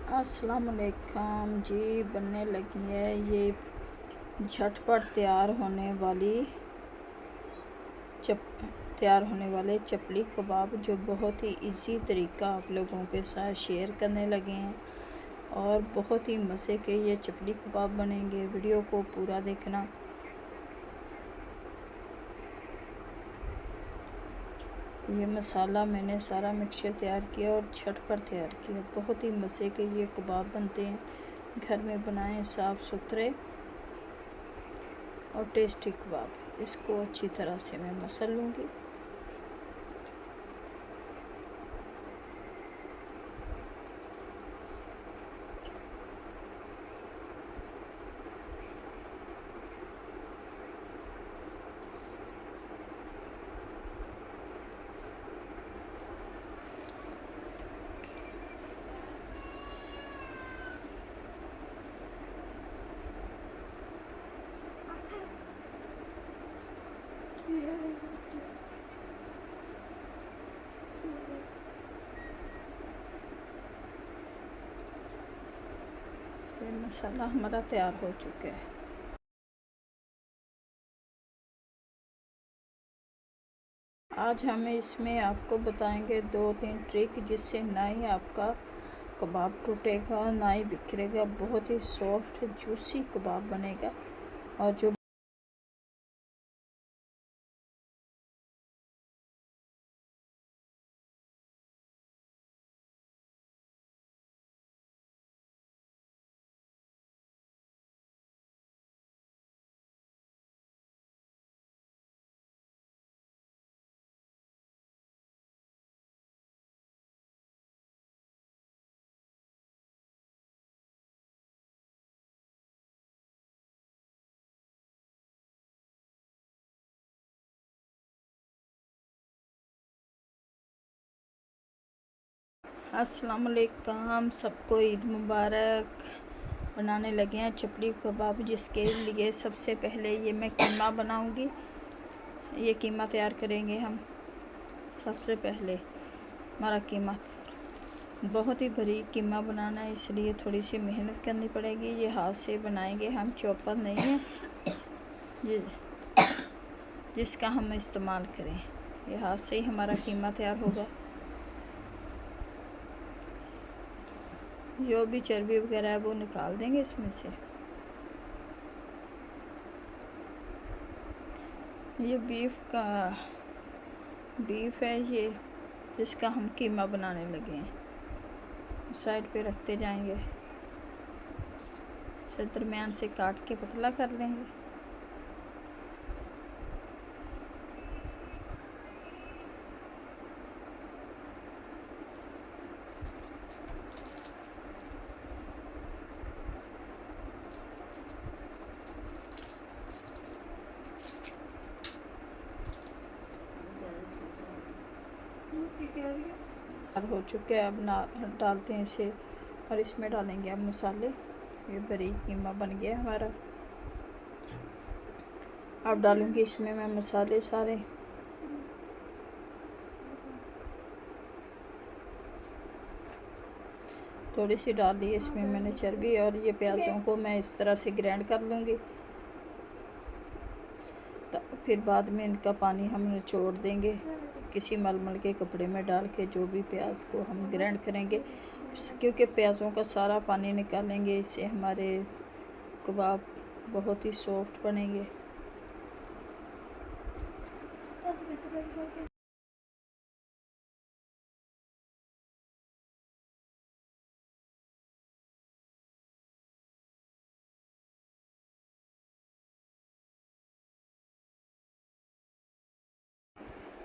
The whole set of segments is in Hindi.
अस्सलाम वालेकुम जी। बनने लगी है ये झटपट चप तैयार होने वाले चपली कबाब, जो बहुत ही इजी तरीका आप लोगों के साथ शेयर करने लगे हैं और बहुत ही मज़े के ये चपली कबाब बनेंगे। वीडियो को पूरा देखना। ये मसाला मैंने सारा मिक्सचर तैयार किया और झटपट तैयार किया। बहुत ही मज़े के ये कबाब बनते हैं। घर में बनाएं साफ़ सुथरे और टेस्टी कबाब। इसको अच्छी तरह से मैं मसल लूँगी। ये मसाला हमारा तैयार हो चुका है। आज हमें इसमें आपको बताएंगे 2-3 ट्रिक, जिससे ना ही आपका कबाब टूटेगा ना ही बिखरेगा। बहुत ही सॉफ्ट जूसी कबाब बनेगा। और जो अस्सलाम वालेकुम, सबको ईद मुबारक। बनाने लगे हैं चपली कबाब, जिसके लिए सबसे पहले ये मैं कीमा बनाऊंगी। ये कीमा तैयार करेंगे हम। सबसे पहले हमारा कीमा बहुत ही बारीक कीमा बनाना है, इसलिए थोड़ी सी मेहनत करनी पड़ेगी। ये हाथ से बनाएंगे हम, चॉपर नहीं है ये जिसका हम इस्तेमाल करें। ये हाथ से ही हमारा कीमा तैयार होगा। जो भी चर्बी वगैरह है वो निकाल देंगे इसमें से। ये बीफ है ये, जिसका हम कीमा बनाने लगे हैं। साइड पे रखते जाएंगे। इसे दरमियान से काट के पतला कर लेंगे। हो चुके हैं। अब डालते हैं इसे और इसमें डालेंगे अब मसाले। ये बारीक कीमा बन गया हमारा। अब डालूंगी इसमें मैं मसाले सारे। थोड़ी सी डाल दी इसमें मैंने चर्बी, और ये प्याज़ों को मैं इस तरह से ग्राइंड कर लूँगी। तो फिर बाद में इनका पानी हम निचोड़ देंगे किसी मलमल के कपड़े में डाल के। जो भी प्याज को हम ग्राइंड करेंगे, क्योंकि प्याज़ों का सारा पानी निकालेंगे, इससे हमारे कबाब बहुत ही सॉफ्ट बनेंगे।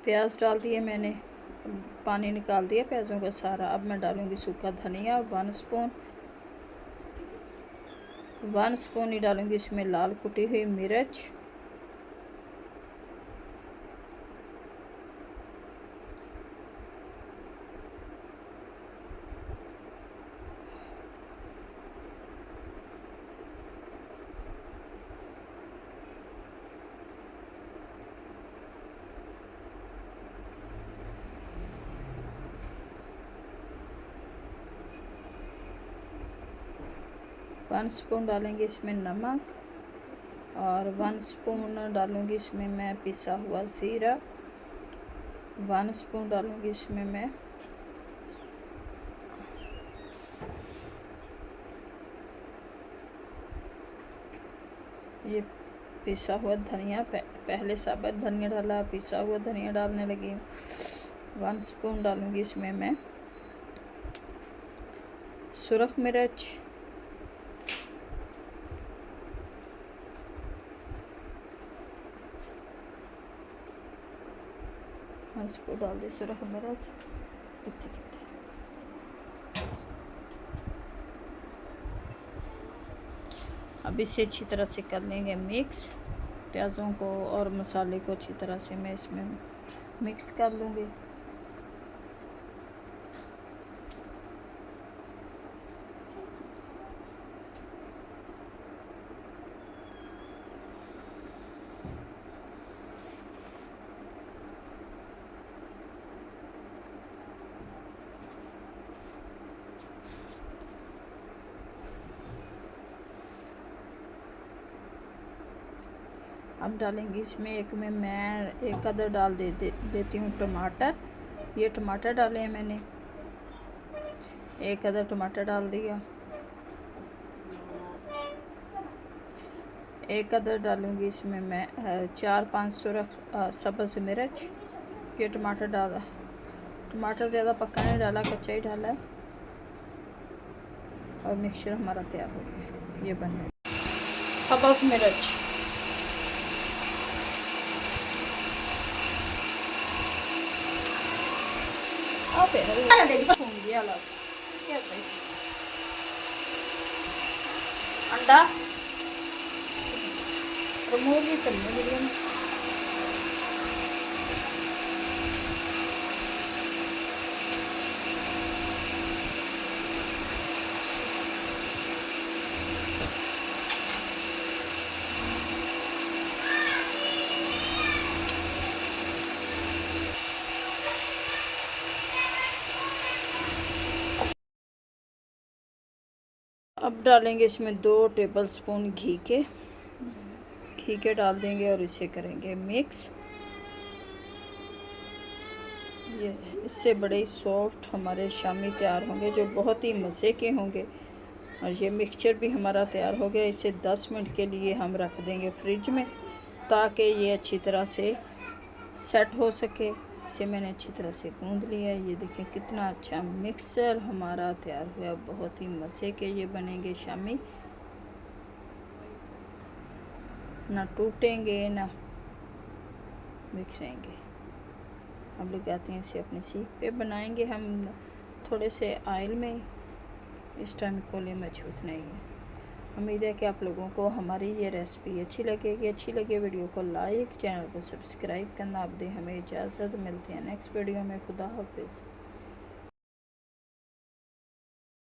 प्याज डाल दिए मैंने, पानी निकाल दिया प्याज़ों का सारा। अब मैं डालूँगी सूखा धनिया 1 स्पून ही डालूँगी इसमें लाल कुटी हुई मिर्च। 1 स्पून डालेंगे इसमें नमक, और 1 स्पून डालूँगी इसमें मैं पिसा हुआ ज़ीरा, 1 स्पून डालूँगी इसमें मैं ये पिसा हुआ धनिया। पहले साबुत धनिया डाला, पिसा हुआ धनिया डालने लगी। 1 स्पून डालूँगी इसमें मैं सुरख मिर्च, 1 स्पून डाल दी सुरख मिर्च। अब इसे अच्छी तरह से कर लेंगे मिक्स। प्याज़ों को और मसाले को अच्छी तरह से मैं इसमें मिक्स कर लूँगी। अब डालेंगे इसमें मैं एक अदर डाल देती हूँ टमाटर। ये टमाटर डाले हैं मैंने, एक अदर टमाटर डाल दिया। एक अदर डालूँगी इसमें मैं 4-5 सुरख सब्ज़ मिर्च। ये टमाटर डाला, टमाटर ज़्यादा पक्का नहीं डाला, कच्चा ही डाला है। और मिक्सचर हमारा तैयार हो गया। ये बन गया सब्ज़ मिर्च, अंडा रिमूव ही करने वीडियो में। अब डालेंगे इसमें 2 टेबलस्पून घी के डाल देंगे और इसे करेंगे मिक्स। ये इससे बड़े ही सॉफ्ट हमारे शामी तैयार होंगे, जो बहुत ही मज़े के होंगे। और ये मिक्सचर भी हमारा तैयार हो गया। इसे 10 मिनट के लिए हम रख देंगे फ्रिज में, ताकि ये अच्छी तरह से सेट हो सके। इसे मैंने अच्छी तरह से गूंद लिया है। ये देखें कितना अच्छा मिक्सचर हमारा तैयार हुआ। बहुत ही मज़े के ये बनेंगे शामी, ना टूटेंगे ना बिखरेंगे। अब लगाते हैं इसे अपने सीख पे। बनाएंगे हम थोड़े से ऑयल में, इस टाइम कोले मजबूत नहीं है। उम्मीद है कि आप लोगों को हमारी ये रेसिपी अच्छी लगेगी। अच्छी लगे वीडियो को लाइक, चैनल को सब्सक्राइब करना। आप दे हमें इजाज़त। मिलते हैं नेक्स्ट वीडियो में। खुदा हाफिज़।